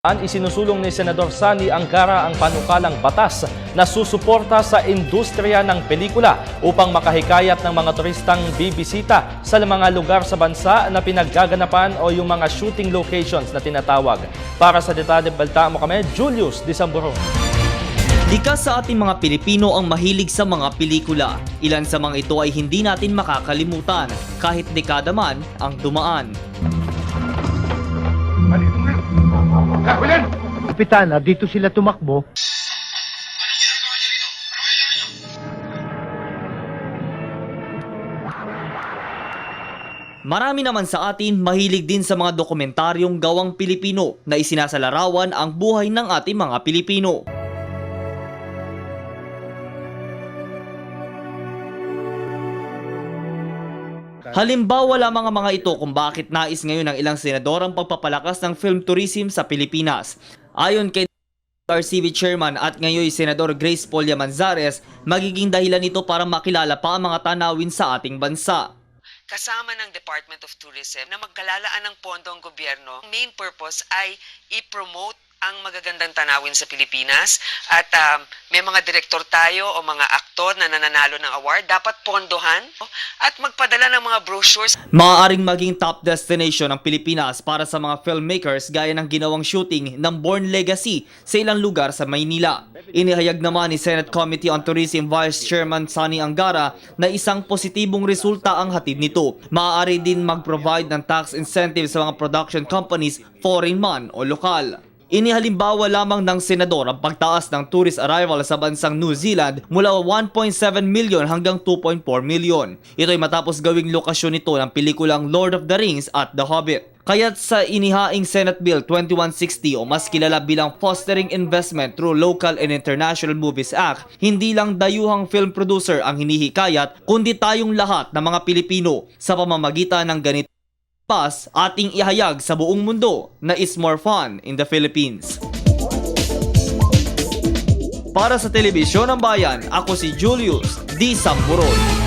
Isinusulong ni Senador Sani Angara ang panukalang batas na susuporta sa industriya ng pelikula upang makahikayat ng mga turistang bibisita sa mga lugar sa bansa na pinaggaganapan o yung mga shooting locations na tinatawag. Para sa detalye, balita mo kami, Julius Disamburo. Likas sa ating mga Pilipino ang mahilig sa mga pelikula. Ilan sa mga ito ay hindi natin makakalimutan, kahit dekada man ang dumaan. Kapitana, dito sila tumakbo. Marami naman sa atin mahilig din sa mga dokumentaryong gawang Pilipino na isinasalarawan ang buhay ng ating mga Pilipino. Halimbawa lamang ang mga ito kung bakit nais ngayon ng ilang senador ang pagpapalakas ng film tourism sa Pilipinas. Ayon kay RCV Chairman at ngayon Senador Grace Polla Manzares, magiging dahilan ito para makilala pa ang mga tanawin sa ating bansa. Kasama ng Department of Tourism na magkalalaan ng pondo ang gobyerno. Main purpose ay i-promote ang magagandang tanawin sa Pilipinas at may mga direktor tayo o mga aktor na nananalo ng award, dapat pondohan at magpadala ng mga brochures. Maaaring maging top destination ng Pilipinas para sa mga filmmakers gaya ng ginawang shooting ng Born Legacy sa ilang lugar sa Maynila. Inihayag naman ni Senate Committee on Tourism Vice Chairman Sani Angara na isang positibong resulta ang hatid nito. Maaari din mag-provide ng tax incentives sa mga production companies, foreign man o lokal. Inihalimbawa lamang ng senador ang pagtaas ng tourist arrival sa bansang New Zealand mula 1.7 million hanggang 2.4 million. Ito ay matapos gawing lokasyon nito ng pelikulang Lord of the Rings at The Hobbit. Kaya't sa inihaing Senate Bill 2160 o mas kilala bilang Fostering Investment Through Local and International Movies Act, hindi lang dayuhang film producer ang hinihikayat kundi tayong lahat ng mga Pilipino sa pamamagitan ng ganito. Ating ihayag sa buong mundo na is more fun in the Philippines. Para sa Telebisyon ng Bayan, ako si Julius Disamburo.